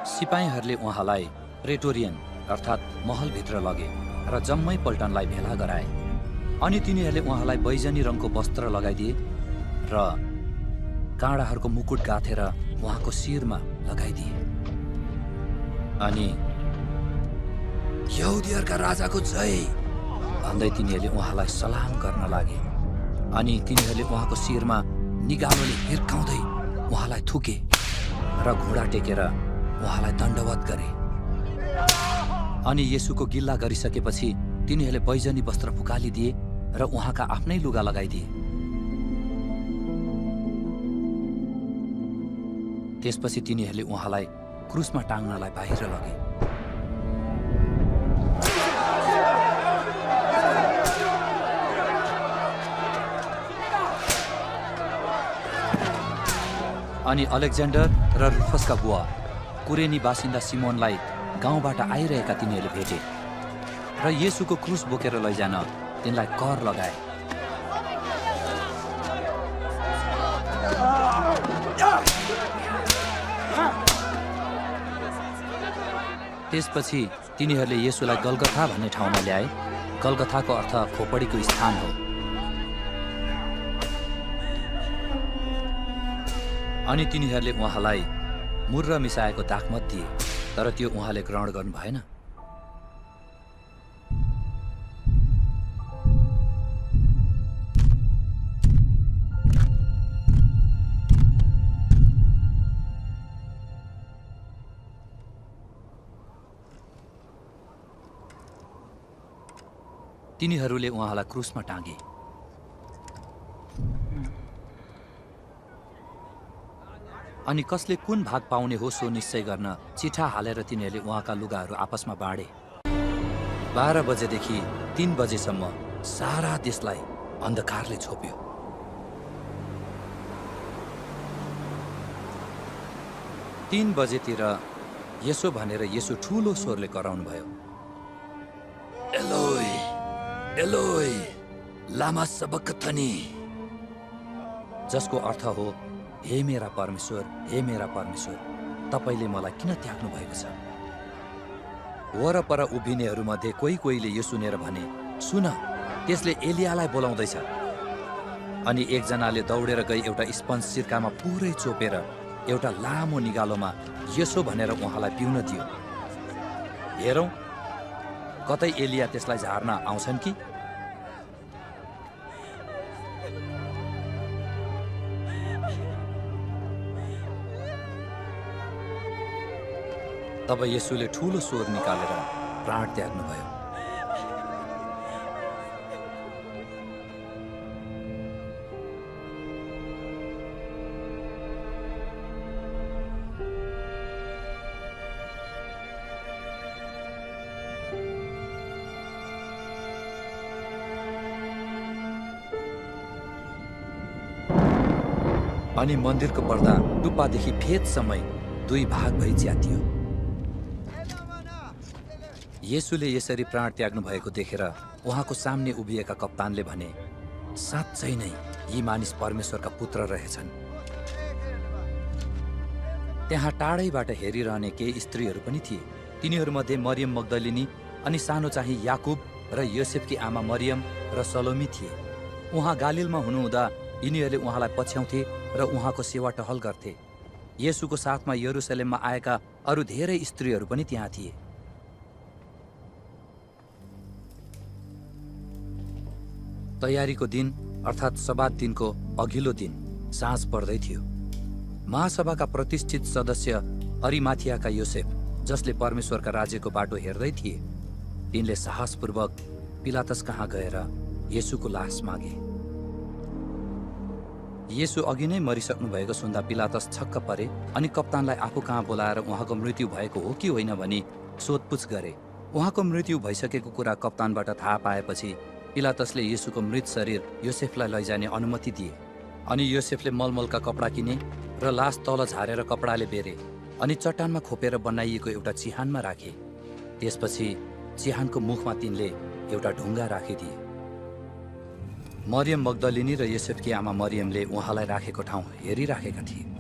सिपाहीहरूले उहाँलाई प्रेटोरियन अर्थात् महलभित्र लगे र जम्मै पल्टनलाई भेला गराए। अनि तिनीहरूले उहाँलाई बैजनी रङको वस्त्र लगाइदिए र काँडाहरूको मुकुट गाथेर उहाँको शिरमा लगाइदिए। अनि यहुदीहरूका राजाको जय भन्दै तिनीहरूले उहाँलाई सलाम गर्न लागे। अनि तिनीहरूले उहाँको शिरमा निगालोले हिर्काउँदै उहाँलाई थुके र घुँडा टेकेर उहाँलाई दण्डवत गरे। अनि येशूको गिल्ला गरिसकेपछि तिनीहरूले बैजनी वस्त्र फुकालिदिए र उहाँका आफ्नै लुगा लगाइदिए। त्यसपछि तिनीहरूले उहाँलाई क्रुसमा टाङ्नलाई बाहिर लगे। अनि अलेक्जेन्डर र रुफसका बुवा कुरेनी बासिन्दा सिमोनलाई गाउँबाट आइरहेका तिनीहरूले भेटे र येशूको क्रुस बोकेर लैजान तिनलाई कर लगाए। त्यसपछि तिनीहरूले येशूलाई गलगथा भन्ने ठाउँमा ल्याए। गलगथाको अर्थ खोपडीको स्थान हो। अनि तिनीहरूले उहाँलाई मुर्र मिसाएको दाखमत दिए, तर त्यो उहाँले ग्रहण गर्नु भएन। तिनीहरूले उहाँलाई क्रुसमा टाँगे। अनि कसले कुन भाग पाउने हो सो निश्चय गर्न चिठा हालेर तिनीहरूले उहाँका लुगाहरू आपसमा बाँडे। 12 बजेदेखि 3 बजेसम्म सारा देशलाई अन्धकारले छोप्यो। तीन बजेतिर यसो भनेर येशू ठूलो स्वरले कराउनु भयो, एलोई एलोई लामा सबक्थनी, जसको अर्थ हो, हे मेरा परमेश्वर तपाईँले मलाई किन त्याग्नु भएको छ। वरपर उभिनेहरूमध्ये कोहीले यो सुनेर भने, सुन, त्यसले एलियालाई बोलाउँदैछ। अनि एकजनाले दौडेर गई एउटा स्पन्ज सिर्कामा पुरै चोपेर एउटा लामो निगालोमा यसो भनेर उहाँलाई पिउन दियो, हेरौँ कतै एलिया त्यसलाई झार्न आउँछन् कि। तब येशूले ठूलो स्वर निकालेर प्राण त्याग्नुभयो। अनि मन्दिरको पर्दा टुप्पादेखि फेदसम्मै 2 भाग भई च्यातियो। येशूले यसरी प्राण त्याग्नु भएको देखेर उहाँको सामने उभिएका कप्तानले भने, साँच्चै नै यी मानिस परमेश्वरका पुत्र रहेछन्। त्यहाँ टाढैबाट हेरिरहने केही स्त्रीहरू पनि थिए। तिनीहरूमध्ये मरियम मग्दलिनी अनि सानो चाहिँ याकुब र योसेफकी आमा मरियम र सलोमी थिए। उहाँ गालिलमा हुनुहुँदा यिनीहरूले उहाँलाई पछ्याउँथे र उहाँको सेवा टहल गर्थे। येशूको साथमा यरुसलेममा आएका अरू धेरै स्त्रीहरू पनि त्यहाँ थिए। तयारीको दिन अर्थात् सब्बात दिनको अघिल्लो दिन साँझ पर्दै थियो। महासभाका प्रतिष्ठित सदस्य अरिमाथियाका योसेफ, जसले परमेश्वरका राज्यको बाटो हेर्दै थिए, तिनले साहसपूर्वक पिलातस कहाँ गएर येशूको लास मागे। येशू अघि नै मरिसक्नु भएको सुन्दा पिलातस छक्क परे अनि कप्तानलाई आफू कहाँ बोलाएर उहाँको मृत्यु भएको हो कि होइन भनी सोधपुछ गरे। उहाँको मृत्यु भइसकेको कुरा कप्तानबाट थाहा पाएपछि पिलातसले येशूको मृत शरीर योसेफलाई लैजाने अनुमति दिए। अनि योसेफले मलमलका कपडा किने र लास तल झारेर कपडाले बेरे अनि चट्टानमा खोपेर बनाइएको एउटा चिहानमा राखे। त्यसपछि चिहानको मुखमा तिनले एउटा ढुङ्गा राखिदिए। मरियम मग्दलिनी र योसेफकी आमा मरियमले उहाँलाई राखेको ठाउँ हेरिराखेका थिए।